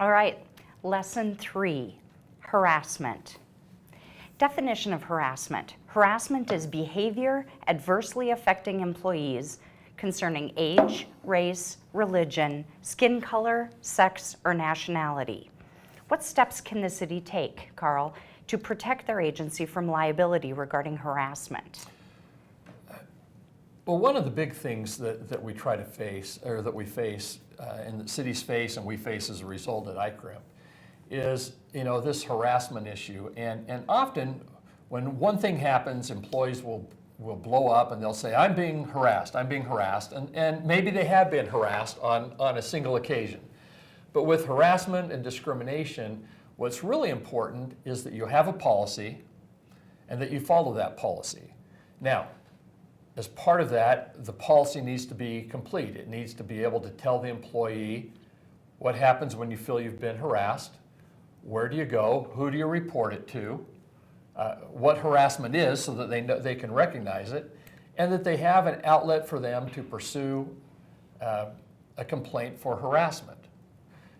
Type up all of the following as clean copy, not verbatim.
All right, lesson 3, harassment. Definition of harassment. Harassment is behavior adversely affecting employees concerning age, race, religion, skin color, sex, or nationality. What steps can the city take, Carl, to protect their agency from liability regarding harassment? Well, one of the big things that we try to face, or that we face, and that cities face and we face as a result at ICRIM, is this harassment issue. And often when one thing happens, employees will blow up and they'll say, I'm being harassed, and maybe they have been harassed on a single occasion. But with harassment and discrimination, what's really important is that you have a policy and that you follow that policy. Now, as part of that, the policy needs to be complete. It needs to be able to tell the employee what happens when you feel you've been harassed, where do you go, who do you report it to, what harassment is so that they can recognize it, and that they have an outlet for them to pursue a complaint for harassment.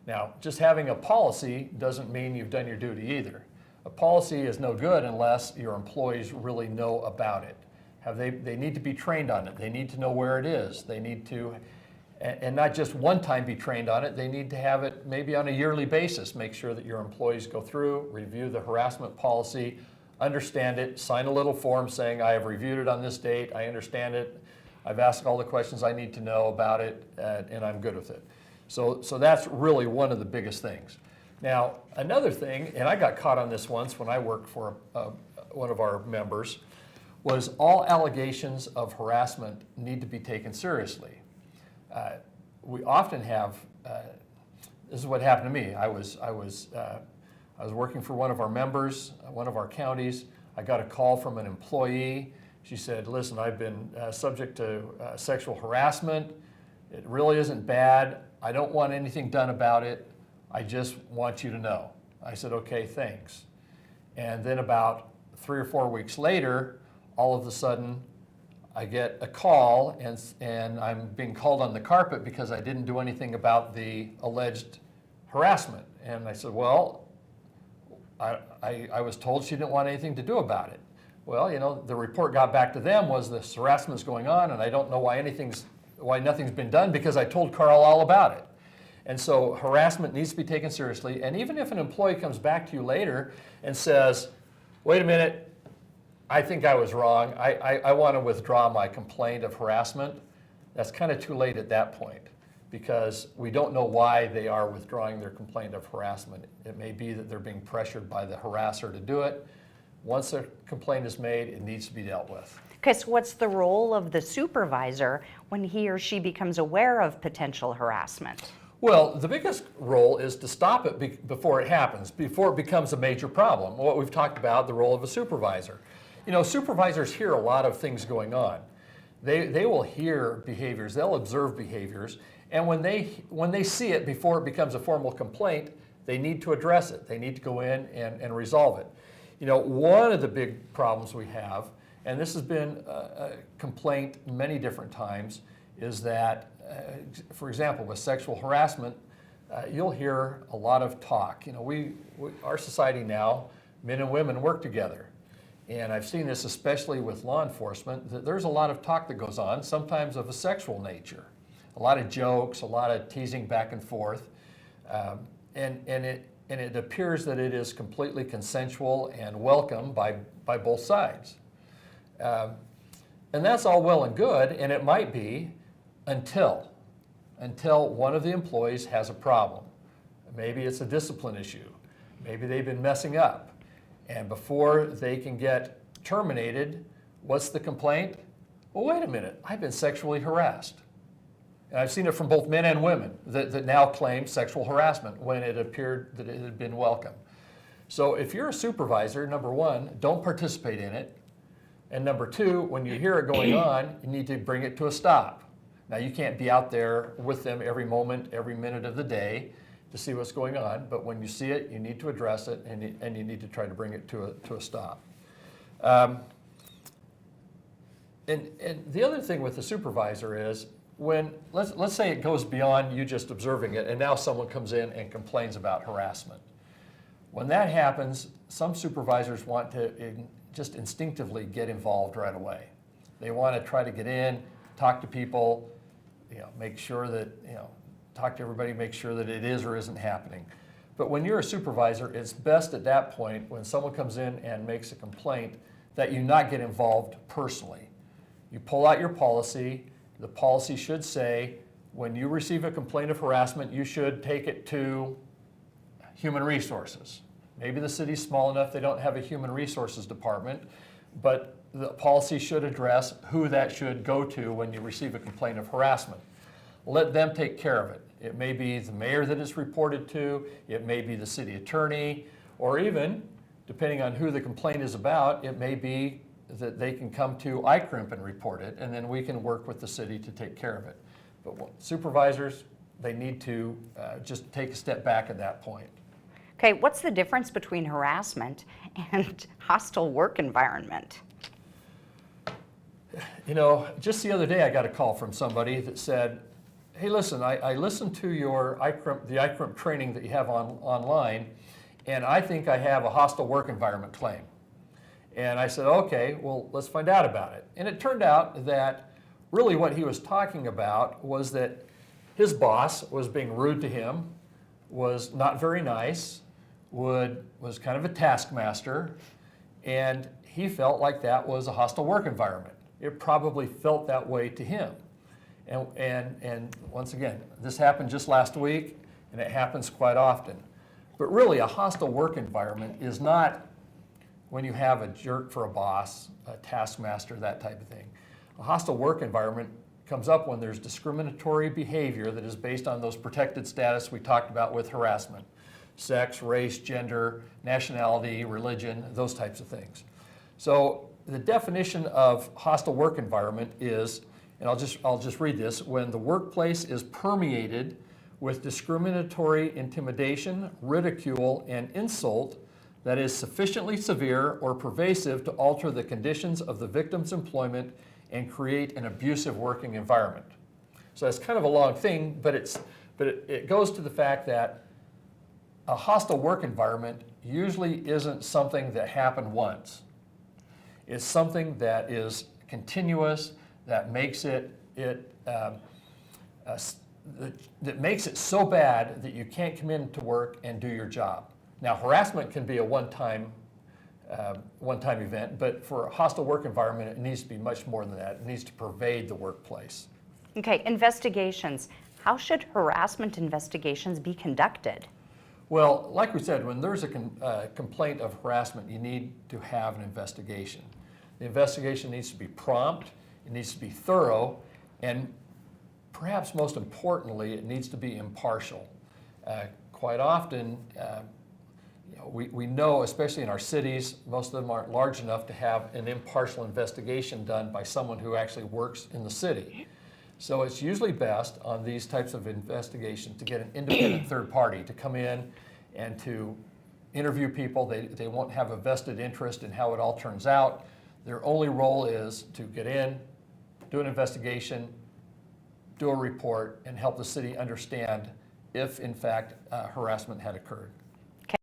Now, just having a policy doesn't mean you've done your duty either. A policy is no good unless your employees really know about it. They need to be trained on it. They need to know where it is. They need to, and not just one time be trained on it, they need to have it maybe on a yearly basis. Make sure that your employees go through, review the harassment policy, understand it, sign a little form saying, I have reviewed it on this date, I understand it, I've asked all the questions I need to know about it, and I'm good with it. So that's really one of the biggest things. Now, another thing, and I got caught on this once when I worked for one of our members, was all allegations of harassment need to be taken seriously. We often have, this is what happened to me. I was working for one of our members, one of our counties. I got a call from an employee. She said, listen, I've been subject to sexual harassment. It really isn't bad. I don't want anything done about it. I just want you to know. I said, okay, thanks. And then about 3 or 4 weeks later, all of a sudden, I get a call and I'm being called on the carpet because I didn't do anything about the alleged harassment. And I said, well, I was told she didn't want anything to do about it. Well, the report got back to them was this harassment's going on and I don't know why nothing's been done because I told Carl all about it. And so harassment needs to be taken seriously. And even if an employee comes back to you later and says, wait a minute, I think I was wrong. I want to withdraw my complaint of harassment. That's kind of too late at that point because we don't know why they are withdrawing their complaint of harassment. It may be that they're being pressured by the harasser to do it. Once a complaint is made, it needs to be dealt with. Okay, so what's the role of the supervisor when he or she becomes aware of potential harassment? Well, the biggest role is to stop it before it happens, before it becomes a major problem. What we've talked about, the role of a supervisor. Supervisors hear a lot of things going on. They will hear behaviors, they'll observe behaviors, and when they see it before it becomes a formal complaint, they need to address it. They need to go in and resolve it. One of the big problems we have, and this has been a complaint many different times, is that, for example, with sexual harassment, you'll hear a lot of talk. Our society now, men and women work together. And I've seen this especially with law enforcement, that there's a lot of talk that goes on, sometimes of a sexual nature. A lot of jokes, a lot of teasing back and forth. And it appears that it is completely consensual and welcome by both sides. And that's all well and good, and it might be until one of the employees has a problem. Maybe it's a discipline issue. Maybe they've been messing up. And before they can get terminated, what's the complaint? Well, wait a minute, I've been sexually harassed. And I've seen it from both men and women that now claim sexual harassment when it appeared that it had been welcome. So if you're a supervisor, number one, don't participate in it. And number two, when you hear it going on, you need to bring it to a stop. Now, you can't be out there with them every moment, every minute of the day to see what's going on, but when you see it, you need to address it, and you need to try to bring it to a stop. And the other thing with the supervisor is, let's say it goes beyond you just observing it, and now someone comes in and complains about harassment. When that happens, some supervisors want to just instinctively get involved right away. They want to try to get in, talk to people, make sure that, talk to everybody, make sure that it is or isn't happening. But when you're a supervisor, it's best at that point, when someone comes in and makes a complaint, that you not get involved personally. You pull out your policy. The policy should say, when you receive a complaint of harassment, you should take it to Human Resources. Maybe the city's small enough they don't have a Human Resources department, but the policy should address who that should go to when you receive a complaint of harassment. Let them take care of it. It may be the mayor that it's reported to, it may be the city attorney, or even, depending on who the complaint is about, it may be that they can come to ICRIMP and report it, and then we can work with the city to take care of it. But supervisors, they need to just take a step back at that point. Okay, what's the difference between harassment and hostile work environment? Just the other day I got a call from somebody that said, hey, listen, I listened to your the ICRIMP training that you have online, and I think I have a hostile work environment claim. And I said, okay, well, let's find out about it. And it turned out that really what he was talking about was that his boss was being rude to him, was not very nice, was kind of a taskmaster, and he felt like that was a hostile work environment. It probably felt that way to him. And once again, this happened just last week, and it happens quite often. But really, a hostile work environment is not when you have a jerk for a boss, a taskmaster, that type of thing. A hostile work environment comes up when there's discriminatory behavior that is based on those protected status we talked about with harassment: sex, race, gender, nationality, religion, those types of things. So the definition of hostile work environment is, and I'll just read this, when the workplace is permeated with discriminatory intimidation, ridicule, and insult that is sufficiently severe or pervasive to alter the conditions of the victim's employment and create an abusive working environment. So that's kind of a long thing, but it goes to the fact that a hostile work environment usually isn't something that happened once. It's something that is continuous, that makes it so bad that you can't come into work and do your job. Now, harassment can be a one-time event, but for a hostile work environment, it needs to be much more than that. It needs to pervade the workplace. Okay, investigations. How should harassment investigations be conducted? Well, like we said, when there's a complaint of harassment, you need to have an investigation. The investigation needs to be prompt, it needs to be thorough, and perhaps most importantly, it needs to be impartial. Quite often, we know, especially in our cities, most of them aren't large enough to have an impartial investigation done by someone who actually works in the city. So it's usually best on these types of investigations to get an independent third party to come in and to interview people. They won't have a vested interest in how it all turns out. Their only role is to get in, do an investigation, do a report, and help the city understand if, in fact, harassment had occurred.